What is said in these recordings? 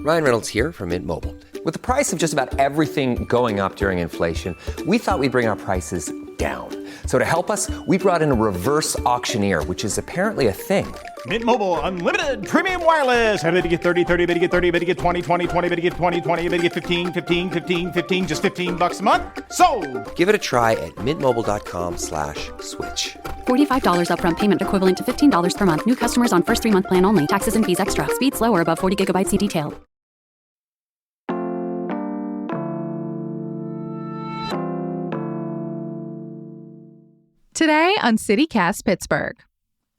Ryan Reynolds here from Mint Mobile. With the price of just about everything going up during inflation, we thought we'd bring our prices down. So to help us, we brought in a reverse auctioneer, which is apparently a thing. Mint Mobile Unlimited Premium Wireless. How to get 30, 30, bit to get 30, bit to get 20, 20, 20, bit to get 20, 20, bit to get 15, 15, 15, 15, just $15 a month? Sold! Give it a try at mintmobile.com/switch. $45 upfront payment equivalent to $15 per month. New customers on first 3-month plan only. Taxes and fees extra. Speed slower above 40 gigabytes. See detail. Today on CityCast Pittsburgh,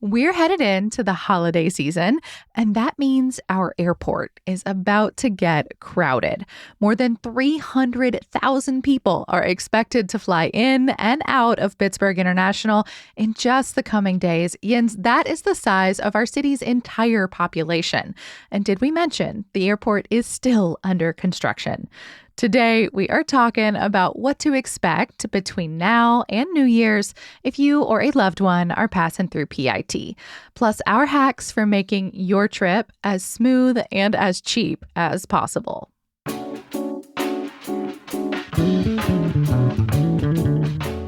we're headed into the holiday season, and that means our airport is about to get crowded. More than 300,000 people are expected to fly in and out of Pittsburgh International in just the coming days. Jens, that is the size of our city's entire population. And did we mention the airport is still under construction? Today, we are talking about what to expect between now and New Year's if you or a loved one are passing through PIT, plus our hacks for making your trip as smooth and as cheap as possible.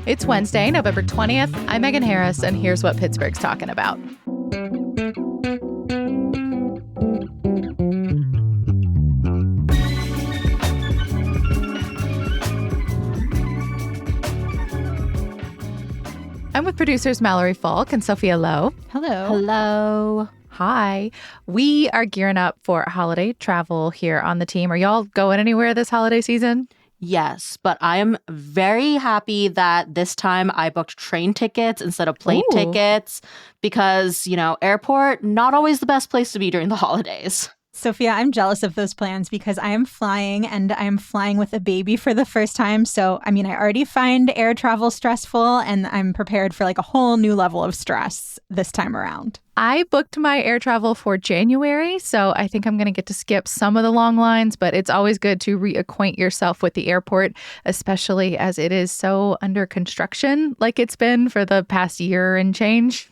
It's Wednesday, November 20th. I'm Megan Harris, and here's what Pittsburgh's talking about. I'm with producers Mallory Falk and Sophia Lowe. Hello. Hello. Hi. We are gearing up for holiday travel here on the team. Are y'all going anywhere this holiday season? Yes, but I am very happy that this time I booked train tickets instead of plane tickets because, airport, not always the best place to be during the holidays. Sophia, I'm jealous of those plans because I am flying and I'm flying with a baby for the first time. So, I already find air travel stressful and I'm prepared for a whole new level of stress this time around. I booked my air travel for January, so I think I'm going to get to skip some of the long lines, but it's always good to reacquaint yourself with the airport, especially as it is so under construction like it's been for the past year and change.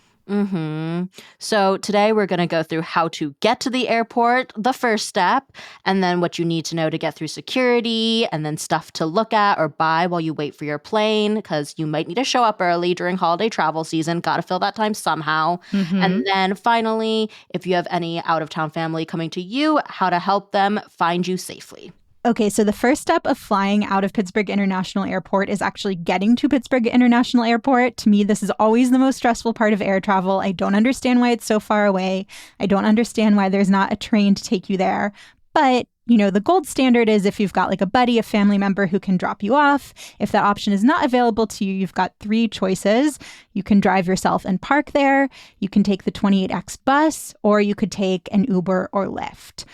So today we're going to go through how to get to the airport, the first step, and then what you need to know to get through security, and then stuff to look at or buy while you wait for your plane, because you might need to show up early during holiday travel season. Got to fill that time somehow. And then finally, if you have any out-of-town family coming to you, how to help them find you safely. Okay, so the first step of flying out of Pittsburgh International Airport is actually getting to Pittsburgh International Airport. To me, this is always the most stressful part of air travel. I don't understand why it's so far away. I don't understand why there's not a train to take you there. But the gold standard is if you've got a buddy, a family member who can drop you off. If that option is not available to you, you've got 3 choices. You can drive yourself and park there. You can take the 28X bus, or you could take an Uber or Lyft.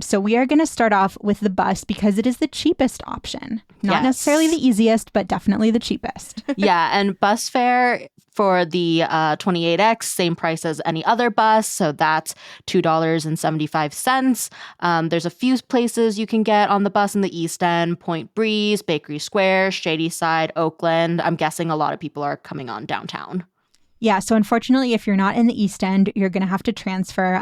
So we are going to start off with the bus because it is the cheapest option. Not necessarily the easiest, but definitely the cheapest. Yeah, and bus fare for the 28X, same price as any other bus. So that's $2.75. There's a few places you can get on the bus in the East End: Point Breeze, Bakery Square, Shady Side, Oakland. I'm guessing a lot of people are coming on downtown. Yeah, so unfortunately, if you're not in the East End, you're going to have to transfer.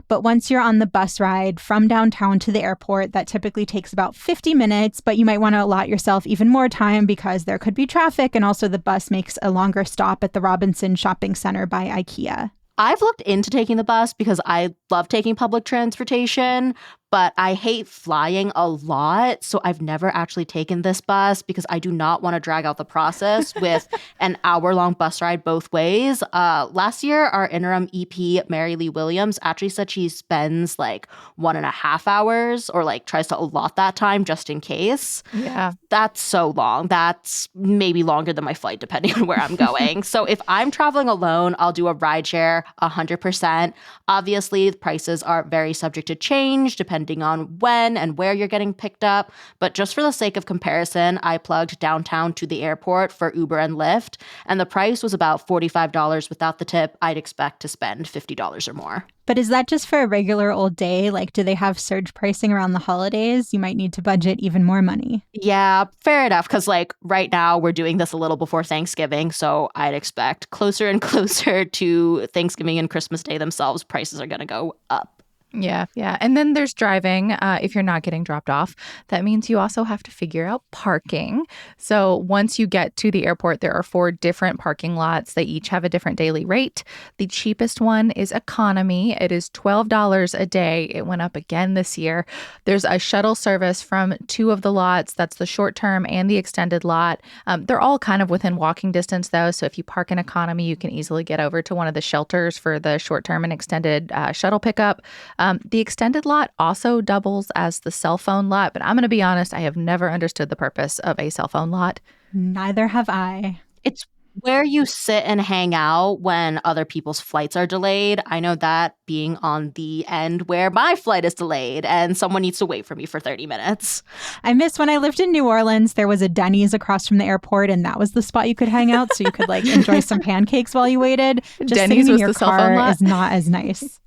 But once you're on the bus ride from downtown to the airport, that typically takes about 50 minutes, but you might want to allot yourself even more time because there could be traffic, and also the bus makes a longer stop at the Robinson Shopping Center by IKEA. I've looked into taking the bus because I love taking public transportation, but I hate flying a lot. So I've never actually taken this bus because I do not want to drag out the process with an hour-long bus ride both ways. Last year, our interim EP, Mary Lee Williams, actually said she spends 1.5 hours or tries to allot that time just in case. Yeah. That's so long. That's maybe longer than my flight, depending on where I'm going. So if I'm traveling alone, I'll do a rideshare 100%. Obviously, the prices are very subject to change depending on when and where you're getting picked up. But just for the sake of comparison, I plugged downtown to the airport for Uber and Lyft, and the price was about $45 without the tip. I'd expect to spend $50 or more. But is that just for a regular old day? Do they have surge pricing around the holidays? You might need to budget even more money. Yeah, fair enough. Because right now we're doing this a little before Thanksgiving. So I'd expect closer and closer to Thanksgiving and Christmas Day themselves, prices are going to go up. Yeah, yeah. And then there's driving. If you're not getting dropped off, that means you also have to figure out parking. So once you get to the airport, there are 4 different parking lots. They each have a different daily rate. The cheapest one is economy. It is $12 a day. It went up again this year. There's a shuttle service from 2 of the lots. That's the short term and the extended lot. They're all kind of within walking distance, though. So if you park in economy, you can easily get over to one of the shelters for the short term and extended shuttle pickup. The extended lot also doubles as the cell phone lot, but I'm going to be honest, I have never understood the purpose of a cell phone lot. Neither have I. It's where you sit and hang out when other people's flights are delayed. I know that being on the end where my flight is delayed and someone needs to wait for me for 30 minutes. I miss when I lived in New Orleans, there was a Denny's across from the airport, and that was the spot you could hang out. So you could like enjoy some pancakes while you waited. Just Denny's sitting in was your the cell phone car lot? is not as nice.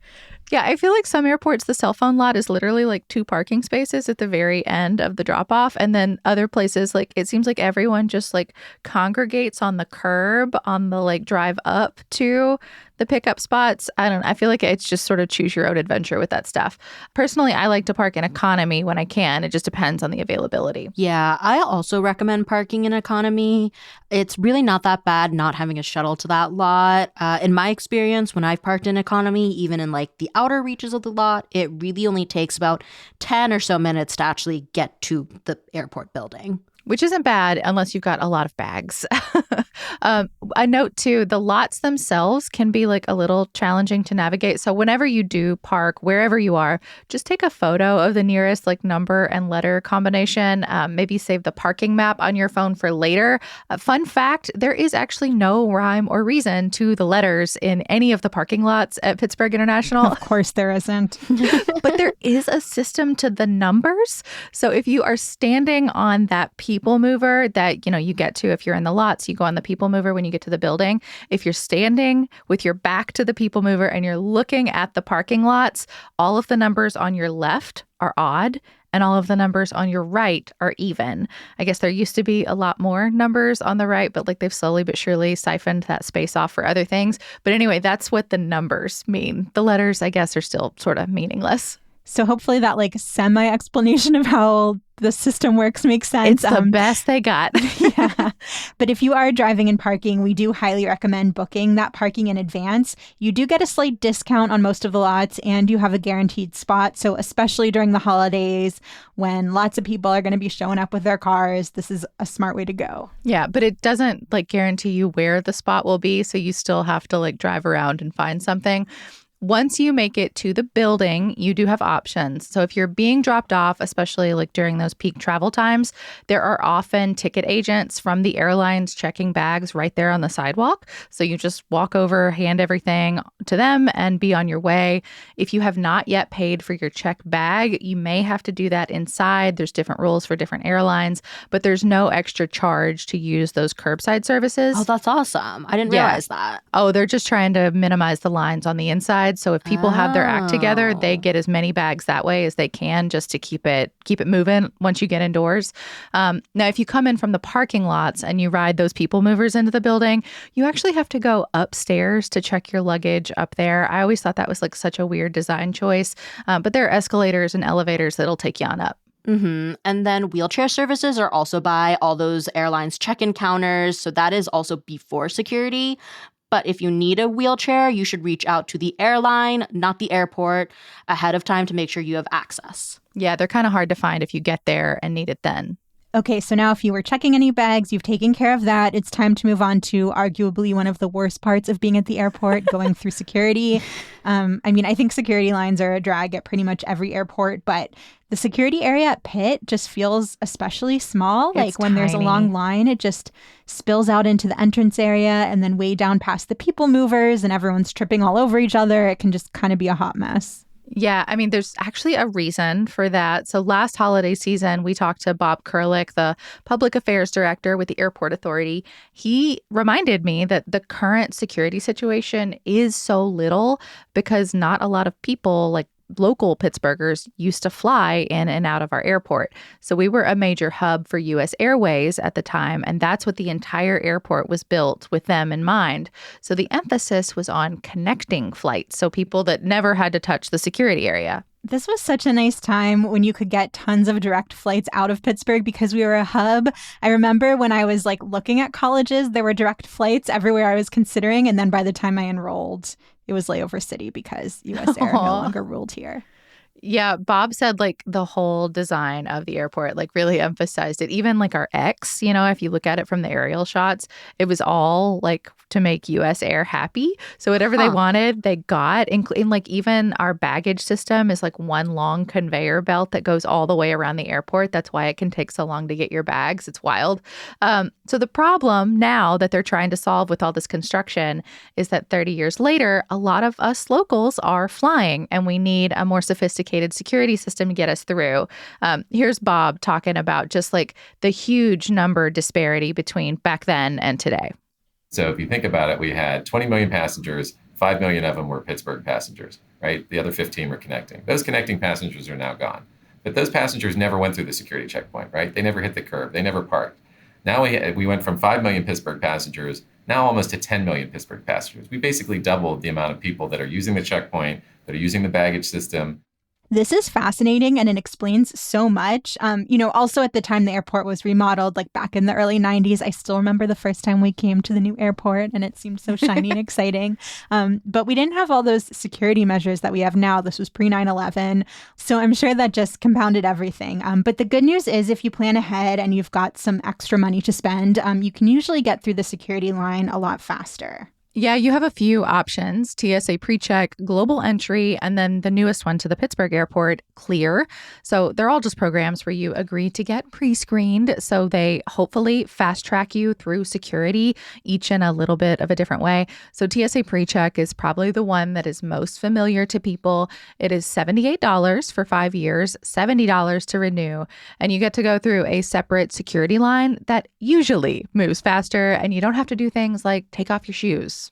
Yeah, I feel like some airports, the cell phone lot is literally like 2 parking spaces at the very end of the drop off. And then other places, like it seems like everyone just like congregates on the curb on the like drive up to the pickup spots. I feel like it's just sort of choose your own adventure with that stuff. Personally, I like to park in economy when I can. It just depends on the availability. Yeah, I also recommend parking in economy. It's really not that bad not having a shuttle to that lot. In my experience, when I've parked in economy, even in like the outer reaches of the lot, it really only takes about 10 or so minutes to actually get to the airport building. Which isn't bad unless you've got a lot of bags. A note too, the lots themselves can be like a little challenging to navigate. So whenever you do park, wherever you are, just take a photo of the nearest like number and letter combination. Maybe save the parking map on your phone for later. Fun fact, there is actually no rhyme or reason to the letters in any of the parking lots at Pittsburgh International. Of course there isn't. But there is a system to the numbers. So if you are standing on that people mover that, you know, you get to if you're in the lots, you go on the people mover when you get to the building. If you're standing with your back to the people mover and you're looking at the parking lots, all of the numbers on your left are odd and all of the numbers on your right are even. I guess there used to be a lot more numbers on the right, but like they've slowly but surely siphoned that space off for other things. But anyway, that's what the numbers mean. The letters, I guess, are still sort of meaningless. So hopefully that like semi-explanation of how the system works makes sense. It's the best they got. Yeah. But if you are driving and parking, we do highly recommend booking that parking in advance. You do get a slight discount on most of the lots and you have a guaranteed spot. So especially during the holidays when lots of people are going to be showing up with their cars, this is a smart way to go. Yeah, but it doesn't like guarantee you where the spot will be. So you still have to like drive around and find something. Once you make it to the building, you do have options. So if you're being dropped off, especially like during those peak travel times, there are often ticket agents from the airlines checking bags right there on the sidewalk. So you just walk over, hand everything to them and be on your way. If you have not yet paid for your checked bag, you may have to do that inside. There's different rules for different airlines, but there's no extra charge to use those curbside services. Oh, that's awesome. I didn't realize that. Oh, they're just trying to minimize the lines on the inside. So if people have their act together, they get as many bags that way as they can just to keep it moving once you get indoors. Now, if you come in from the parking lots and you ride those people movers into the building, you actually have to go upstairs to check your luggage up there. I always thought that was like such a weird design choice, but there are escalators and elevators that'll take you on up. Mm-hmm. And then wheelchair services are also by all those airlines check-in counters. So that is also before security. But if you need a wheelchair, you should reach out to the airline, not the airport, ahead of time to make sure you have access. Yeah, they're kind of hard to find if you get there and need it then. Okay, so now if you were checking any bags, you've taken care of that. It's time to move on to arguably one of the worst parts of being at the airport, going through security. I think security lines are a drag at pretty much every airport, but the security area at Pitt just feels especially small. Like when there's a long line, it just spills out into the entrance area and then way down past the people movers and everyone's tripping all over each other. It can just kind of be a hot mess. Yeah, I mean, there's actually a reason for that. So last holiday season, we talked to Bob Kurlick, the public affairs director with the airport authority. He reminded me that the current security situation is so little because not a lot of people like local Pittsburghers used to fly in and out of our airport. So we were a major hub for U.S. Airways at the time, and that's what the entire airport was built with them in mind. So the emphasis was on connecting flights, so people that never had to touch the security area. This was such a nice time when you could get tons of direct flights out of Pittsburgh because we were a hub. I remember when I was looking at colleges, there were direct flights everywhere I was considering. And then by the time I enrolled, it was layover city because US Air no longer ruled here. Yeah, Bob said the whole design of the airport really emphasized it. Even our X, if you look at it from the aerial shots, it was all to make US Air happy. So whatever they wanted, they got. Including even our baggage system is one long conveyor belt that goes all the way around the airport. That's why it can take so long to get your bags. It's wild. So the problem now that they're trying to solve with all this construction is that 30 years later, a lot of us locals are flying and we need a more sophisticated security system to get us through. Here's Bob talking about just the huge number disparity between back then and today. So if you think about it, we had 20 million passengers, 5 million of them were Pittsburgh passengers, right? The other 15 were connecting. Those connecting passengers are now gone. But those passengers never went through the security checkpoint, right? They never hit the curb. They never parked. Now we went from 5 million Pittsburgh passengers, now almost to 10 million Pittsburgh passengers. We basically doubled the amount of people that are using the checkpoint, that are using the baggage system. This is fascinating and it explains so much. Also at the time the airport was remodeled, back in the early 90s, I still remember the first time we came to the new airport and it seemed so shiny and exciting. But we didn't have all those security measures that we have now. This was pre 9/11. So I'm sure that just compounded everything. But the good news is if you plan ahead and you've got some extra money to spend, you can usually get through the security line a lot faster. Yeah, you have a few options: TSA PreCheck, Global Entry, and then the newest one to the Pittsburgh airport, Clear. So they're all just programs where you agree to get pre-screened. So they hopefully fast track you through security, each in a little bit of a different way. So TSA PreCheck is probably the one that is most familiar to people. It is $78 for 5 years, $70 to renew, and you get to go through a separate security line that usually moves faster, and you don't have to do things like take off your shoes.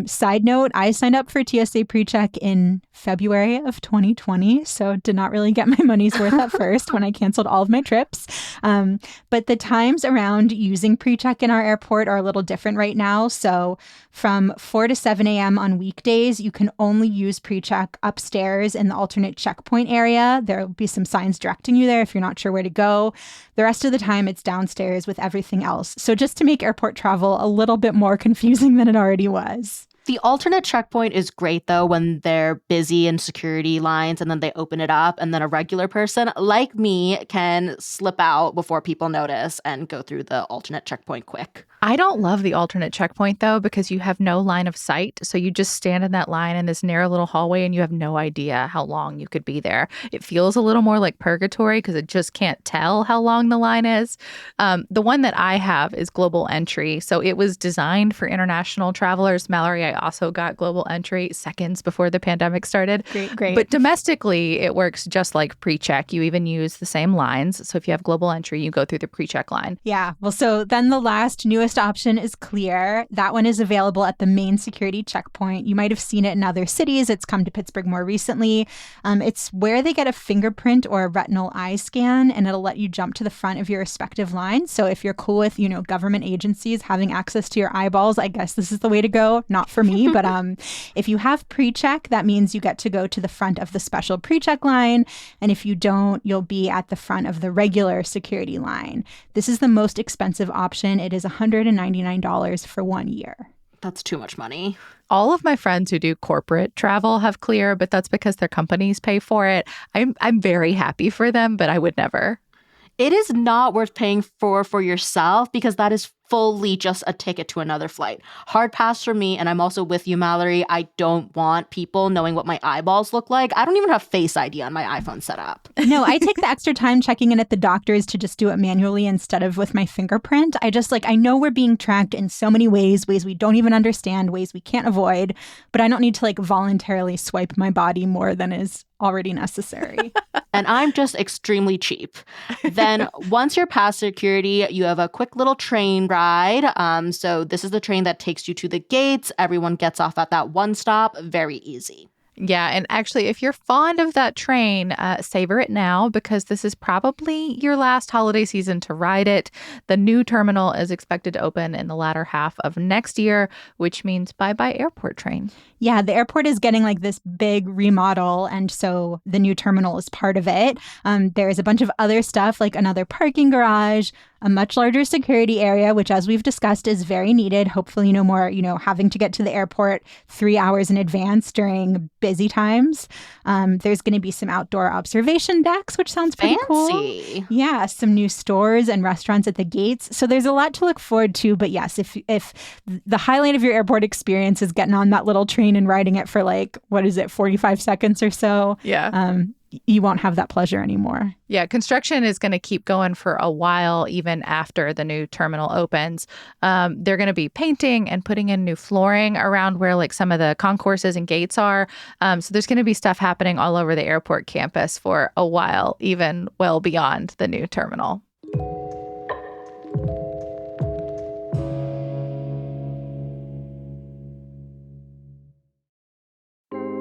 Side note, I signed up for TSA PreCheck in February of 2020, so did not really get my money's worth at first when I canceled all of my trips. But the times around using PreCheck in our airport are a little different right now. So from 4 to 7 a.m. on weekdays, you can only use PreCheck upstairs in the alternate checkpoint area. There'll be some signs directing you there if you're not sure where to go. The rest of the time, it's downstairs with everything else. So just to make airport travel a little bit more confusing than it already was. The alternate checkpoint is great, though, when they're busy in security lines and then they open it up and then a regular person like me can slip out before people notice and go through the alternate checkpoint quick. I don't love the alternate checkpoint, though, because you have no line of sight. So you just stand in that line in this narrow little hallway and you have no idea how long you could be there. It feels a little more like purgatory because it just can't tell how long the line is. The one that I have is Global Entry. So it was designed for international travelers. Mallory, I also got Global Entry seconds before the pandemic started. Great. But domestically, it works just like PreCheck. You even use the same lines. So if you have Global Entry, you go through the PreCheck line. Yeah. Well, so then the newest option is Clear. That one is available at the main security checkpoint. You might have seen it in other cities. It's come to Pittsburgh more recently. It's where they get a fingerprint or a retinal eye scan, and it'll let you jump to the front of your respective line. So if you're cool with, government agencies having access to your eyeballs, I guess this is the way to go. Not for me, but if you have PreCheck, that means you get to go to the front of the special PreCheck line. And if you don't, you'll be at the front of the regular security line. This is the most expensive option. It is $199 for 1 year. That's too much money. All of my friends who do corporate travel have Clear, but that's because their companies pay for it. I'm very happy for them, but I would never. It is not worth paying for yourself because that is fully just a ticket to another flight. Hard pass for me, and I'm also with you, Mallory. I don't want people knowing what my eyeballs look like. I don't even have Face ID on my iPhone set up. No, I take the extra time checking in at the doctor's to just do it manually instead of with my fingerprint. I know we're being tracked in so many ways we don't even understand, ways we can't avoid, but I don't need to voluntarily swipe my body more than is already necessary. And I'm just extremely cheap. Then once you're past security, you have a quick little train ride. So this is the train that takes you to the gates. Everyone gets off at that one stop. Very easy. Yeah, and actually, if you're fond of that train, savor it now because this is probably your last holiday season to ride it. The new terminal is expected to open in the latter half of next year, which means bye-bye airport train. Yeah, the airport is getting like this big remodel, and so the new terminal is part of it. There's a bunch of other stuff like another parking garage, a much larger security area, which, as we've discussed, is very needed. Hopefully, no more, having to get to the airport 3 hours in advance during busy times. There's going to be some outdoor observation decks, which sounds pretty Fancy. cool. Yeah, some new stores and restaurants at the gates. So there's a lot to look forward to. But yes, if the highlight of your airport experience is getting on that little train and riding it for 45 seconds or so, you won't have that pleasure anymore. Yeah, construction is going to keep going for a while, even after the new terminal opens. They're going to be painting and putting in new flooring around where some of the concourses and gates are. So there's going to be stuff happening all over the airport campus for a while, even well beyond the new terminal.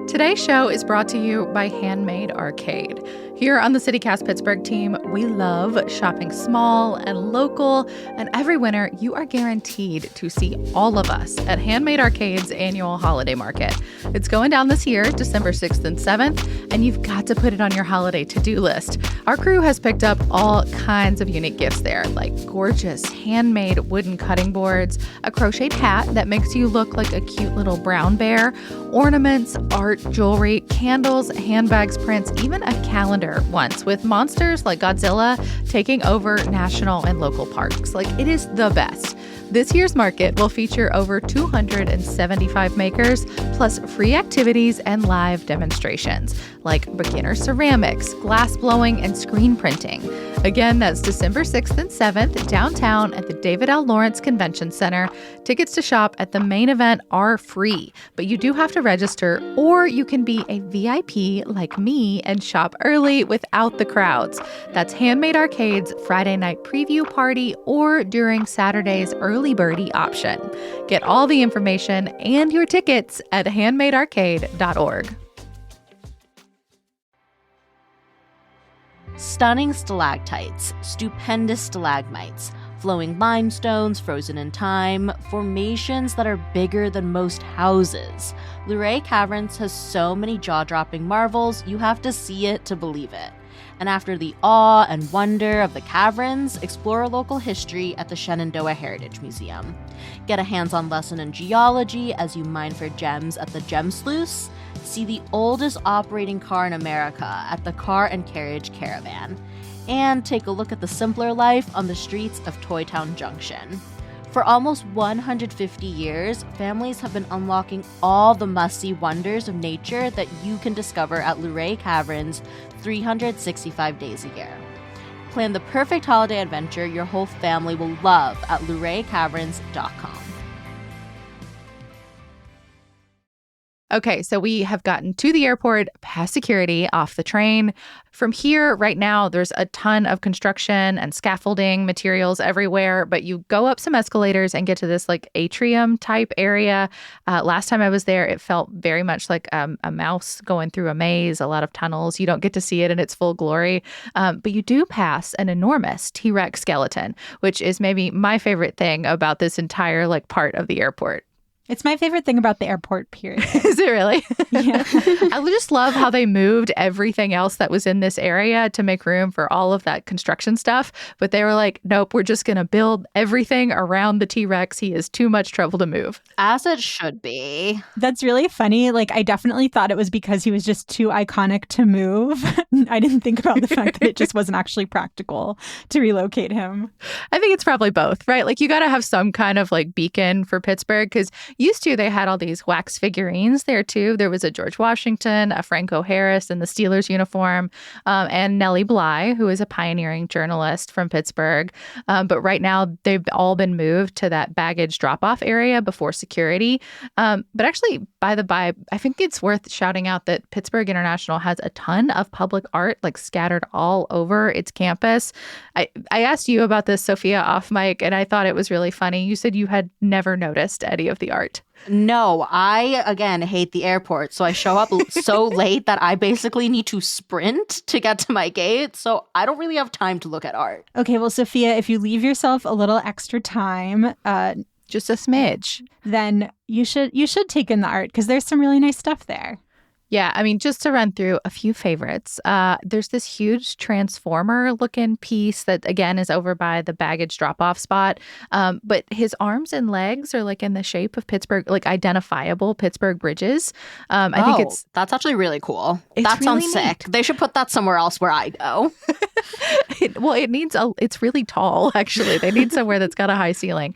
Today's show is brought to you by Handmade Arcade. Here on the CityCast Pittsburgh team, we love shopping small and local, and every winter you are guaranteed to see all of us at Handmade Arcade's annual holiday market. It's going down this year, December 6th and 7th, and you've got to put it on your holiday to-do list. Our crew has picked up all kinds of unique gifts there, like gorgeous handmade wooden cutting boards, a crocheted hat that makes you look like a cute little brown bear, ornaments, art, jewelry, candles, handbags, prints, even a calendar once with monsters like Godzilla taking over national and local parks. It is the best. This year's market will feature over 275 makers, plus free activities and live demonstrations, like beginner ceramics, glass blowing, and screen printing. Again, that's December 6th and 7th, downtown at the David L. Lawrence Convention Center. Tickets to shop at the main event are free, but you do have to register, or you can be a VIP like me and shop early without the crowds. That's Handmade Arcade's Friday night preview party or during Saturday's early birdie option. Get all the information and your tickets at handmadearcade.org. Stunning stalactites, stupendous stalagmites, flowing limestones frozen in time, formations that are bigger than most houses. Luray Caverns has so many jaw-dropping marvels, you have to see it to believe it. And after the awe and wonder of the caverns, explore local history at the Shenandoah Heritage Museum. Get a hands-on lesson in geology as you mine for gems at the Gem Sluice. See the oldest operating car in America at the Car and Carriage Caravan. And take a look at the simpler life on the streets of Toy Town Junction. For almost 150 years, families have been unlocking all the must-see wonders of nature that you can discover at Luray Caverns 365 days a year. Plan the perfect holiday adventure your whole family will love at luraycaverns.com. Okay, so we have gotten to the airport, past security, off the train. From here, right now, there's a ton of construction and scaffolding materials everywhere, but you go up some escalators and get to this atrium type area. Last time I was there, it felt very much like a mouse going through a maze, a lot of tunnels. You don't get to see it in its full glory, but you do pass an enormous T-Rex skeleton, which is maybe my favorite thing about this entire part of the airport. It's my favorite thing about the airport, period. Is it really? Yeah. I just love how they moved everything else that was in this area to make room for all of that construction stuff. But they were like, nope, we're just going to build everything around the T-Rex. He is too much trouble to move. As it should be. That's really funny. I definitely thought it was because he was just too iconic to move. I didn't think about the fact that it just wasn't actually practical to relocate him. I think it's probably both, right? You got to have some kind of beacon for Pittsburgh because used to, they had all these wax figurines there too. There was a George Washington, a Franco Harris in the Steelers uniform, and Nellie Bly, who is a pioneering journalist from Pittsburgh. But right now, they've all been moved to that baggage drop-off area before security. But actually, by the by, I think it's worth shouting out that Pittsburgh International has a ton of public art scattered all over its campus. I asked you about this, Sophia, off mic, and I thought it was really funny. You said you had never noticed any of the art art? No, I, again, hate the airport. So I show up so late that I basically need to sprint to get to my gate. So I don't really have time to look at art. Okay, well, Sophia, if you leave yourself a little extra time, Just a smidge. then you should take in the art because there's some really nice stuff there. Yeah, I mean, just to run through a few favorites, there's this huge transformer-looking piece that, again, is over by the baggage drop-off spot. But his arms and legs are, like, in the shape of Pittsburgh, like, identifiable Pittsburgh bridges. I think that's actually really cool. It's That sounds really sick. They should put that somewhere else where I go. it's really tall, actually. They need somewhere that's got a high ceiling.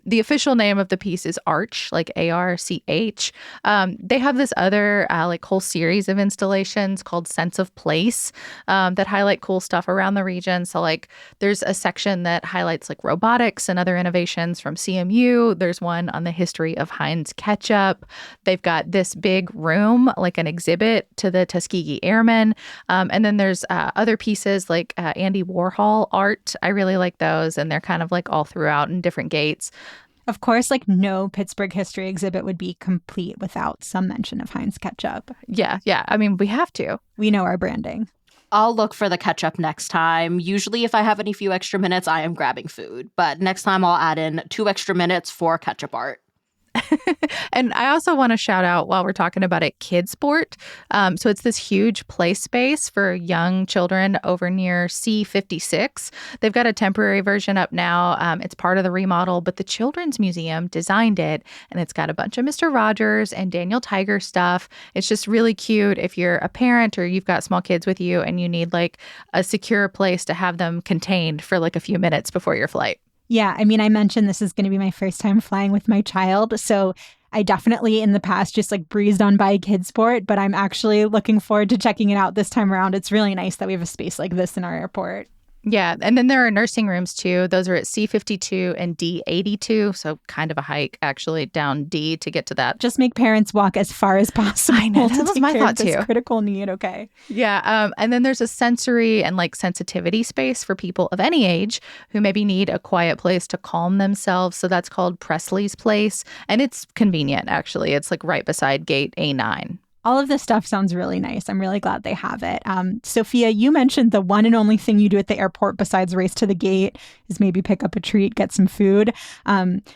The official name of the piece is Arch, like ARCH. They have this other, like, whole series of installations called Sense of Place that highlight cool stuff around the region. So, like, there's a section that highlights, like, robotics and other innovations from CMU. There's one on the history of Heinz ketchup. They've got this big room, like an exhibit to the Tuskegee Airmen. And then there's other pieces like Andy Warhol art. I really like those. And they're kind of like all throughout in different gates. Of course, like no Pittsburgh history exhibit would be complete without some mention of Heinz ketchup. Yeah. I mean, we have to. We know our branding. I'll look for the ketchup next time. Usually, if I have any few extra minutes, I am grabbing food. But next time, I'll add in 2 extra minutes for ketchup art. And I also want to shout out, while we're talking about it, Kidsport. So it's this huge play space for young children over near C56. They've got a temporary version up now. It's part of the remodel, but the Children's Museum designed it, and it's got a bunch of Mr. Rogers and Daniel Tiger stuff. It's just really cute if you're a parent or you've got small kids with you and you need like a secure place to have them contained for like a few minutes before your flight. Yeah, I mean, I mentioned this is going to be my first time flying with my child. So I definitely in the past just like breezed on by Kidsport, but I'm actually looking forward to checking it out this time around. It's really nice that we have a space like this in our airport. Yeah. And then there are nursing rooms, too. Those are at C52 and D82. So kind of a hike, actually, down D to get to that. Just make parents walk as far as possible. I know. That was my thought, too. Critical need. Okay. Yeah. And then there's a sensory and like sensitivity space for people of any age who maybe need a quiet place to calm themselves. So that's called Presley's Place. And it's convenient, actually. It's like right beside gate A9. All of this stuff sounds really nice. I'm really glad they have it. Sophia, you mentioned the one and only thing you do at the airport besides race to the gate is maybe pick up a treat, get some food.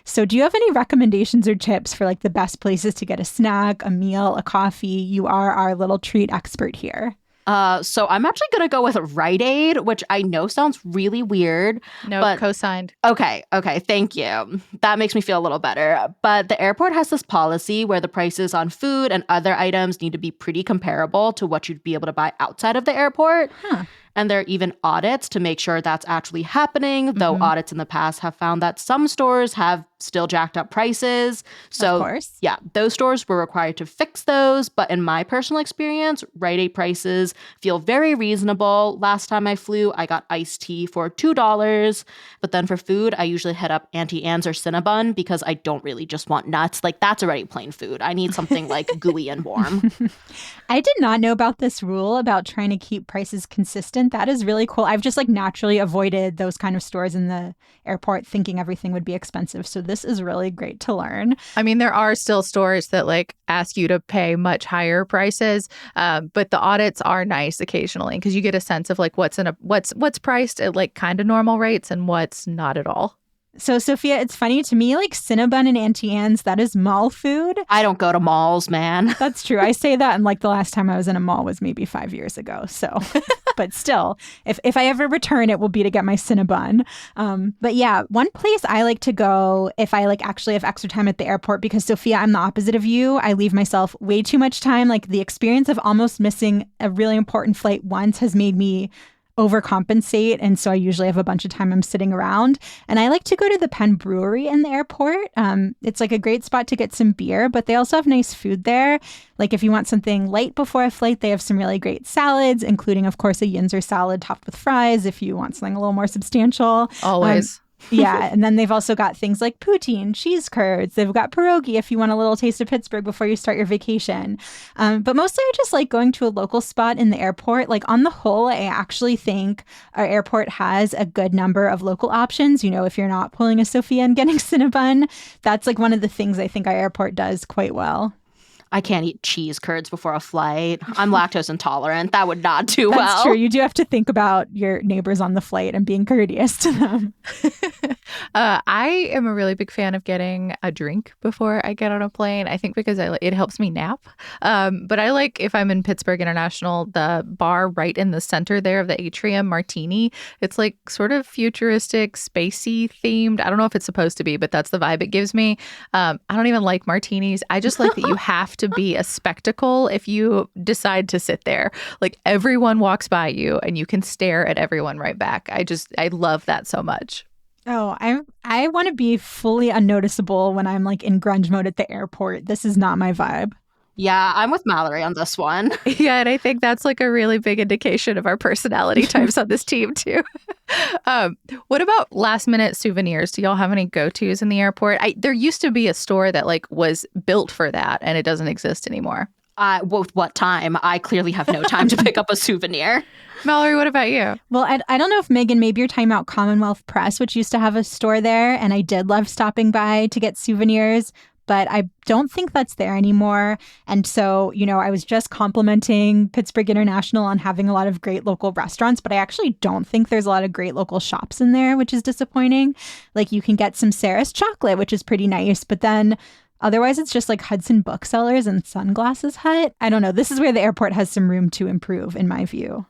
So do you have any recommendations or tips for like the best places to get a snack, a meal, a coffee? You are our little treat expert here. So I'm actually going to go with Rite Aid, which I know sounds really weird. No, but co-signed. Okay, thank you. That makes me feel a little better. But the airport has this policy where the prices on food and other items need to be pretty comparable to what you'd be able to buy outside of the airport. And there are even audits to make sure that's actually happening, though audits in the past have found that some stores have still jacked up prices. So, of course. Yeah, those stores were required to fix those. But in my personal experience, Rite Aid prices feel very reasonable. Last time I flew, I got iced tea for $2. But then for food, I usually hit up Auntie Anne's or Cinnabon because I don't really just want nuts. Like, that's already plain food. I need something like gooey and warm. I did not know about this rule about trying to keep prices consistent. That is really cool. I've just like naturally avoided those kind of stores in the airport thinking everything would be expensive. So this is really great to learn. I mean, there are still stores that like ask you to pay much higher prices, but the audits are nice occasionally because you get a sense of like what's priced at like kind of normal rates and what's not at all. So, Sophia, it's funny to me, like Cinnabon and Auntie Anne's, that is mall food. I don't go to malls, man. That's true. I say that, and like the last time I was in a mall was maybe 5 years ago. So, but still, if I ever return, it will be to get my Cinnabon. But yeah, one place I like to go if I like actually have extra time at the airport, because Sophia, I'm the opposite of you. I leave myself way too much time. Like the experience of almost missing a really important flight once has made me overcompensate, and so I usually have a bunch of time I'm sitting around. And I like to go to the Penn Brewery in the airport. It's like a great spot to get some beer, but they also have nice food there. Like if you want something light before a flight, they have some really great salads, including, of course, a Yinzer salad topped with fries if you want something a little more substantial. Always. Yeah, and then they've also got things like poutine, cheese curds. They've got pierogi if you want a little taste of Pittsburgh before you start your vacation. But mostly I just like going to a local spot in the airport. Like on the whole, I actually think our airport has a good number of local options. You know, if you're not pulling a Sophia and getting Cinnabon, that's like one of the things I think our airport does quite well. I can't eat cheese curds before a flight. I'm lactose intolerant. That would not do well. That's true. You do have to think about your neighbors on the flight and being courteous to them. I am a really big fan of getting a drink before I get on a plane. I think because it helps me nap. But I like, if I'm in Pittsburgh International, the bar right in the center there of the atrium, Martini. It's like sort of futuristic, spacey themed. I don't know if it's supposed to be, but that's the vibe it gives me. I don't even like martinis. I just like that you have to be a spectacle if you decide to sit there. Like everyone walks by you and you can stare at everyone right back. I love that so much. Oh, I want to be fully unnoticeable when I'm like in grunge mode at the airport. This is not my vibe. Yeah, I'm with Mallory on this one. Yeah, and I think that's like a really big indication of our personality types on this team too. What about last minute souvenirs? Do y'all have any go-tos in the airport? There used to be a store that like was built for that and it doesn't exist anymore. With what time? I clearly have no time to pick up a souvenir. Mallory, what about you? Well, I don't know if Megan, maybe you're talking about Commonwealth Press, which used to have a store there. And I did love stopping by to get souvenirs. But I don't think that's there anymore. And so, you know, I was just complimenting Pittsburgh International on having a lot of great local restaurants, but I actually don't think there's a lot of great local shops in there, which is disappointing. Like you can get some Sarah's chocolate, which is pretty nice, but then otherwise it's just like Hudson Booksellers and Sunglasses Hut. I don't know. This is where the airport has some room to improve, in my view.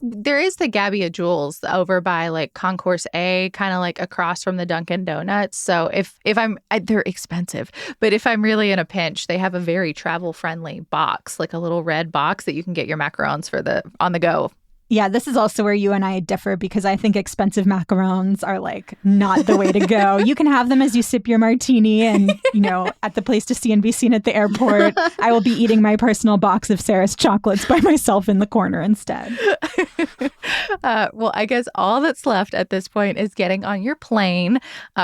There is the Gabby of Jewels over by like Concourse A, kind of like across from the Dunkin' Donuts. So if they're expensive, but if I'm really in a pinch, they have a very travel friendly box, like a little red box that you can get your macarons on the go. Yeah, this is also where you and I differ because I think expensive macarons are like not the way to go. You can have them as you sip your martini and, you know, at the place to see and be seen at the airport. I will be eating my personal box of Sarah's chocolates by myself in the corner instead. Well, I guess all that's left at this point is getting on your plane.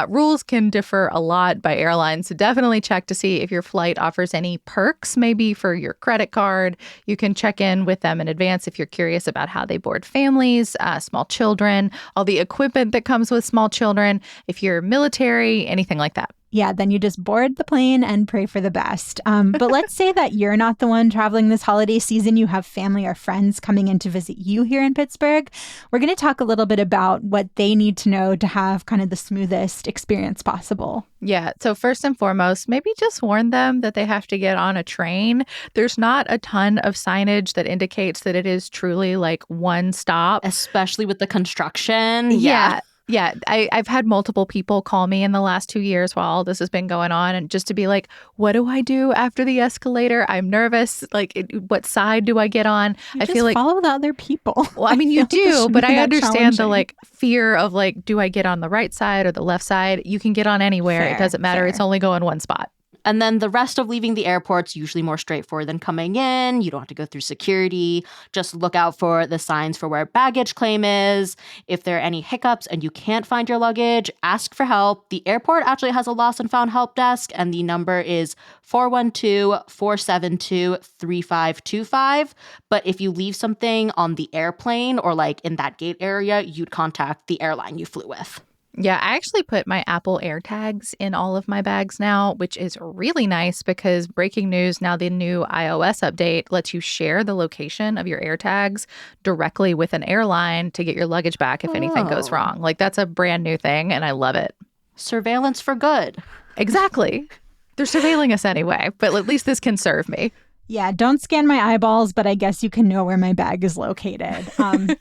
Rules can differ a lot by airline, so definitely check to see if your flight offers any perks, maybe for your credit card. You can check in with them in advance if you're curious about how they board families, small children, all the equipment that comes with small children, if you're military, anything like that. Yeah, then you just board the plane and pray for the best. But let's say that you're not the one traveling this holiday season. You have family or friends coming in to visit you here in Pittsburgh. We're going to talk a little bit about what they need to know to have kind of the smoothest experience possible. Yeah. So first and foremost, maybe just warn them that they have to get on a train. There's not a ton of signage that indicates that it is truly like one stop. Especially with the construction. Yeah. Yeah, I've had multiple people call me in the last 2 years while all this has been going on, and just to be like, what do I do after the escalator? I'm nervous. Like, what side do I get on? I feel like follow the other people. Well, I mean, you do, but I understand the like fear of like, do I get on the right side or the left side? You can get on anywhere. It doesn't matter. Fair. It's only going one spot. And then the rest of leaving the airport's usually more straightforward than coming in. You don't have to go through security. Just look out for the signs for where baggage claim is. If there are any hiccups and you can't find your luggage, ask for help. The airport actually has a lost and found help desk, and the number is 412-472-3525. But if you leave something on the airplane or like in that gate area, you'd contact the airline you flew with. Yeah, I actually put my Apple AirTags in all of my bags now, which is really nice because breaking news, now the new iOS update lets you share the location of your AirTags directly with an airline to get your luggage back if anything goes wrong. Like that's a brand new thing and I love it. Surveillance for good. Exactly. They're surveilling us anyway, but at least this can serve me. Yeah, don't scan my eyeballs, but I guess you can know where my bag is located.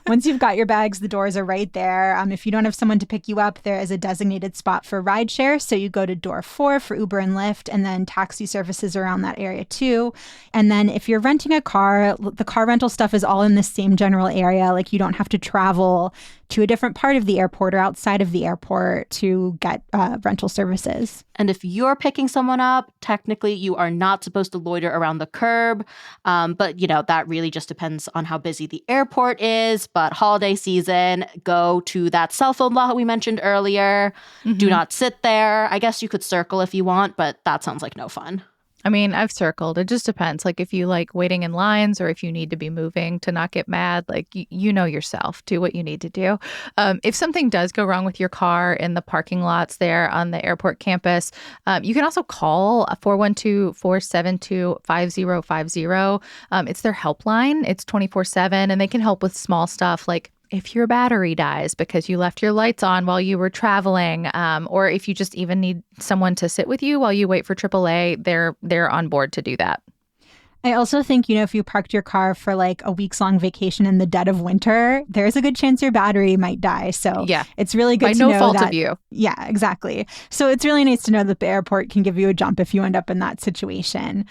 Once you've got your bags, the doors are right there. If you don't have someone to pick you up, there is a designated spot for rideshare. So you go to door 4 for Uber and Lyft, and then taxi services around that area too. And then if you're renting a car, the car rental stuff is all in the same general area. Like you don't have to travel to a different part of the airport or outside of the airport to get rental services. And if you're picking someone up, technically you are not supposed to loiter around the curb curb. But, that really just depends on how busy the airport is. But holiday season, go to that cell phone lot we mentioned earlier. Do not sit there. I guess you could circle if you want, but that sounds like no fun. I mean, I've circled. It just depends. Like if you like waiting in lines or if you need to be moving to not get mad, like you know yourself, do what you need to do. If something does go wrong with your car in the parking lots there on the airport campus, you can also call 412-472-5050. It's their helpline. It's 24/7 and they can help with small stuff like if your battery dies because you left your lights on while you were traveling, or if you just even need someone to sit with you while you wait for AAA, they're on board to do that. I also think, if you parked your car for like a weeks-long vacation in the dead of winter, there's a good chance your battery might die. So yeah, it's really good by to no know fault that, of you. Yeah, exactly. So it's really nice to know that the airport can give you a jump if you end up in that situation.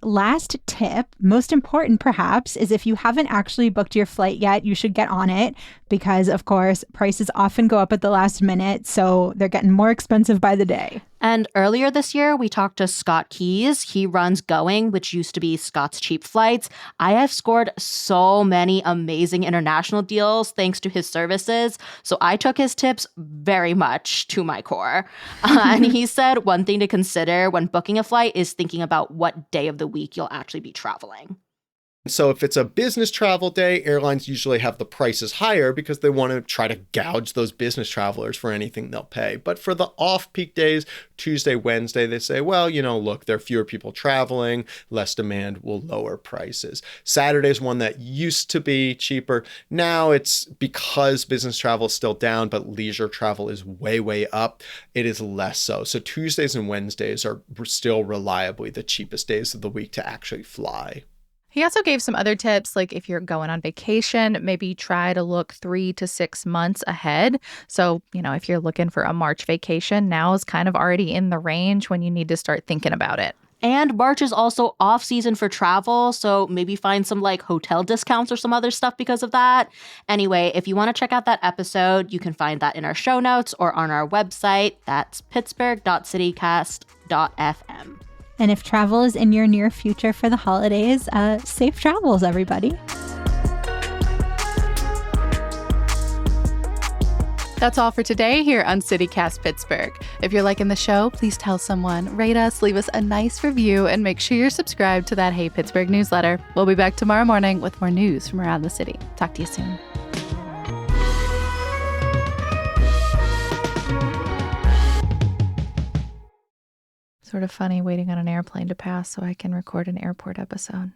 Last tip, most important perhaps, is if you haven't actually booked your flight yet, you should get on it because, of course, prices often go up at the last minute. So they're getting more expensive by the day. And earlier this year, we talked to Scott Keys. He runs Going, which used to be Scott's Cheap Flights. I have scored so many amazing international deals thanks to his services. So I took his tips very much to my core. And he said one thing to consider when booking a flight is thinking about what day of the week you'll actually be traveling. So if it's a business travel day, airlines usually have the prices higher because they want to try to gouge those business travelers for anything they'll pay. But for the off-peak days, Tuesday, Wednesday, they say, well, look, there are fewer people traveling, less demand will lower prices. Saturday's one that used to be cheaper. Now it's because business travel is still down, but leisure travel is way, way up. It is less so. So Tuesdays and Wednesdays are still reliably the cheapest days of the week to actually fly. He also gave some other tips, like if you're going on vacation, maybe try to look 3 to 6 months ahead. So, if you're looking for a March vacation, now is kind of already in the range when you need to start thinking about it. And March is also off season for travel, so maybe find some like hotel discounts or some other stuff because of that. Anyway, if you want to check out that episode, you can find that in our show notes or on our website. That's pittsburgh.citycast.fm. And if travel is in your near future for the holidays, safe travels, everybody. That's all for today here on CityCast Pittsburgh. If you're liking the show, please tell someone, rate us, leave us a nice review, and make sure you're subscribed to that Hey Pittsburgh newsletter. We'll be back tomorrow morning with more news from around the city. Talk to you soon. Sort of funny waiting on an airplane to pass so I can record an airport episode.